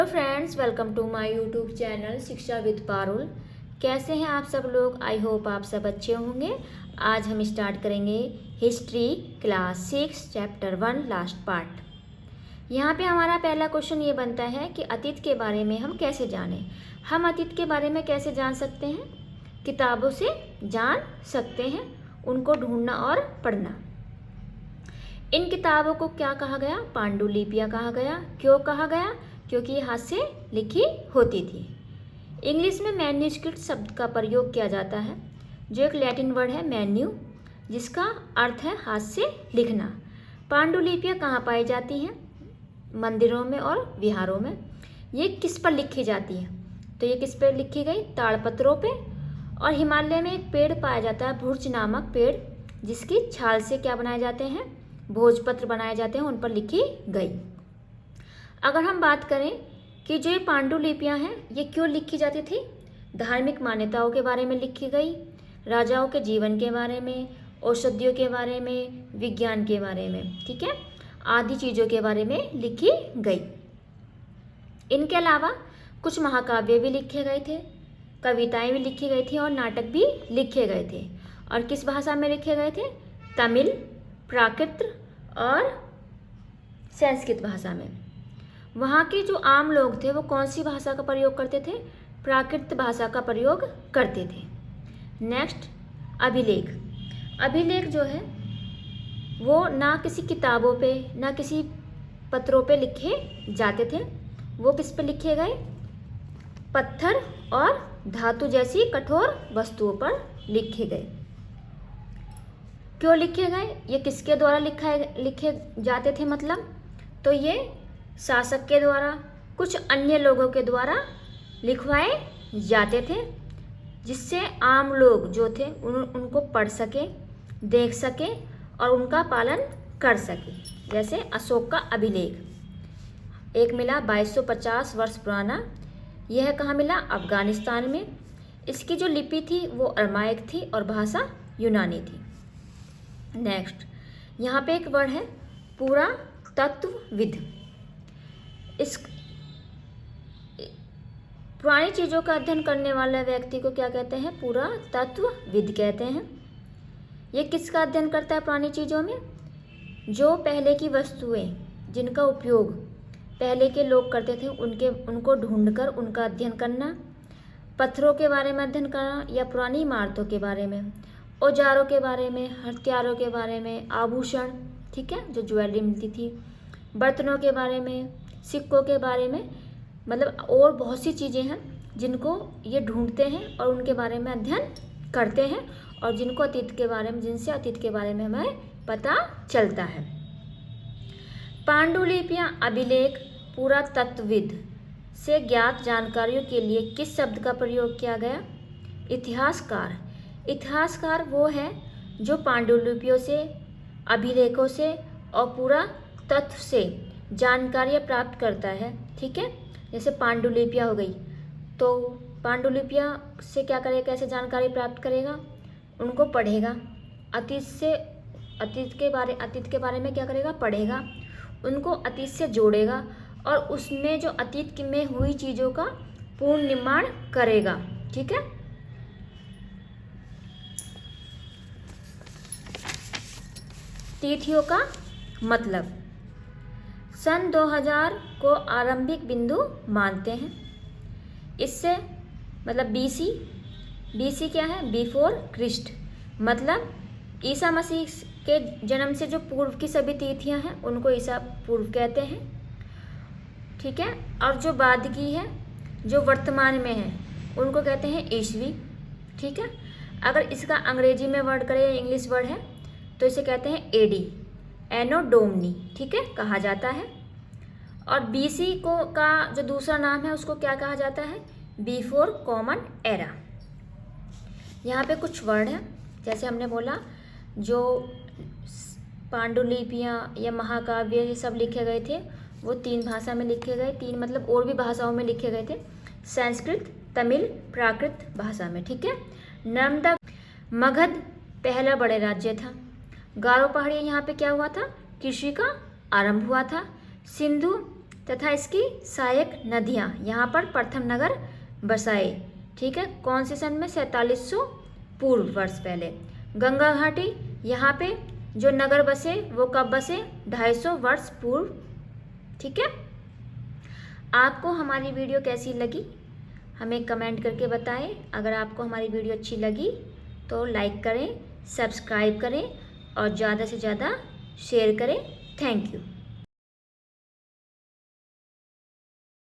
Hello friends, welcome to my YouTube channel Shiksha with Parul. कैसे हैं आप सब लोग? आई होप आप सब अच्छे होंगे। आज हम स्टार्ट करेंगे history class 6 chapter 1 last part. यहाँ पे हमारा पहला क्वेश्चन ये बनता है कि अतीत के बारे में हम कैसे जानें। हम अतीत के बारे में कैसे जान सकते हैं? किताबों से जान सकते हैं, उनको ढूंढना और पढ़ना। इन किताबों को क्या कहा गया? पांडुलिपियाँ कहा गया। क्यों कहा गया? क्योंकि ये हाथ से लिखी होती थी। इंग्लिश में मैन्यूस्क्रिप्ट शब्द का प्रयोग किया जाता है, जो एक लैटिन वर्ड है मैन्यू, जिसका अर्थ है हाथ से लिखना। पांडुलिपियाँ कहाँ पाई जाती हैं? मंदिरों में और विहारों में। ये किस पर लिखी जाती है? तो ये किस पर लिखी गई? ताड़पत्रों पे। और हिमालय में एक पेड़ पाया जाता है, भुर्च नामक पेड़, जिसकी छाल से क्या बनाए जाते हैं? भोजपत्र बनाए जाते हैं, उन पर लिखी गई। अगर हम बात करें कि जो ये पांडुलिपियाँ हैं, ये क्यों लिखी जाती थी? धार्मिक मान्यताओं के बारे में लिखी गई, राजाओं के जीवन के बारे में, औषधियों के बारे में, विज्ञान के बारे में, ठीक है, आदि चीज़ों के बारे में लिखी गई। इनके अलावा कुछ महाकाव्य भी लिखे गए थे, कविताएं भी लिखी गई थी और नाटक भी लिखे गए थे। और किस भाषा में लिखे गए थे? तमिल, प्राकृत और संस्कृत भाषा में। वहाँ के जो आम लोग थे वो कौन सी भाषा का प्रयोग करते थे? प्राकृत भाषा का प्रयोग करते थे। नेक्स्ट, अभिलेख। अभिलेख जो है वो ना किसी किताबों पे ना किसी पत्रों पे लिखे जाते थे। वो किस पे लिखे गए? पत्थर और धातु जैसी कठोर वस्तुओं पर लिखे गए। क्यों लिखे गए? ये किसके द्वारा लिखे जाते थे? मतलब तो ये शासक के द्वारा, कुछ अन्य लोगों के द्वारा लिखवाए जाते थे, जिससे आम लोग जो थे उनको पढ़ सके, देख सके और उनका पालन कर सके। जैसे अशोक का अभिलेख एक मिला 2250 वर्ष पुराना। यह कहाँ मिला? अफगानिस्तान में। इसकी जो लिपि थी वो अरमाइक थी और भाषा यूनानी थी। नेक्स्ट, यहाँ पे एक वर्ड है पुरातत्वविद। इस पुरानी चीज़ों का अध्ययन करने वाले व्यक्ति को क्या कहते हैं? पुरातत्वविद कहते हैं। ये किसका अध्ययन करता है पुरानी चीज़ों में? जो पहले की वस्तुएं जिनका उपयोग पहले के लोग करते थे उनको ढूंढकर उनका अध्ययन करना, पत्थरों के बारे में अध्ययन करना या पुरानी इमारतों के बारे में, औजारों के बारे में, हथियारों के बारे में, आभूषण, ठीक है, जो ज्वेलरी मिलती थी, बर्तनों के बारे में, सिक्कों के बारे में, मतलब और बहुत सी चीज़ें हैं जिनको ये ढूंढते हैं और उनके बारे में अध्ययन करते हैं और जिनसे अतीत के बारे में हमें पता चलता है। पांडुलिपियाँ, अभिलेख, पुरातत्वविद से ज्ञात जानकारियों के लिए किस शब्द का प्रयोग किया गया? इतिहासकार। इतिहासकार वो है जो पांडुलिपियों से, अभिलेखों से और पुरातत्व से जानकारियाँ प्राप्त करता है, ठीक है। जैसे पांडुलिपियाँ हो गई, तो पांडुलिपियाँ से क्या करेगा? कैसे जानकारी प्राप्त करेगा? उनको पढ़ेगा, अतीत के बारे में क्या करेगा? पढ़ेगा, उनको अतीत से जोड़ेगा और उसमें जो अतीत में हुई चीज़ों का पूर्ण निर्माण करेगा, ठीक है। तिथियों का मतलब, सन 2000 को आरंभिक बिंदु मानते हैं। इससे मतलब बीसी क्या है? बिफोर क्रिस्ट, मतलब ईसा मसीह के जन्म से जो पूर्व की सभी तिथियां हैं उनको ईसा पूर्व कहते हैं, ठीक है। और जो बाद की है, जो वर्तमान में है, उनको कहते हैं ईस्वी, ठीक है। अगर इसका अंग्रेजी में वर्ड करें, इंग्लिश वर्ड है, तो इसे कहते हैं एडी, एनो डोमनी, ठीक है, कहा जाता है। और बीसी का जो दूसरा नाम है उसको क्या कहा जाता है? Before common era. यहाँ पे कुछ वर्ड हैं, जैसे हमने बोला जो पांडुलिपियाँ या महाकाव्य ये सब लिखे गए थे वो 3 भाषा में लिखे गए, 3 मतलब और भी भाषाओं में लिखे गए थे, संस्कृत, तमिल, प्राकृत भाषा में, ठीक है। नर्मदा, मगध पहला बड़े राज्य था। गारो पहाड़ी, यहाँ पे क्या हुआ था? कृषि का आरंभ हुआ था। सिंधु तथा इसकी सहायक नदियाँ यहाँ पर प्रथम नगर बसाए। ठीक है, कौन से सन में? 4700 पूर्व वर्ष पहले। गंगा घाटी, यहाँ पे जो नगर बसे वो कब बसे? 250 वर्ष पूर्व। ठीक है, आपको हमारी वीडियो कैसी लगी हमें कमेंट करके बताएं। अगर आपको हमारी वीडियो अच्छी लगी तो लाइक करें, सब्सक्राइब करें और ज़्यादा से ज़्यादा शेयर करें। Thank you.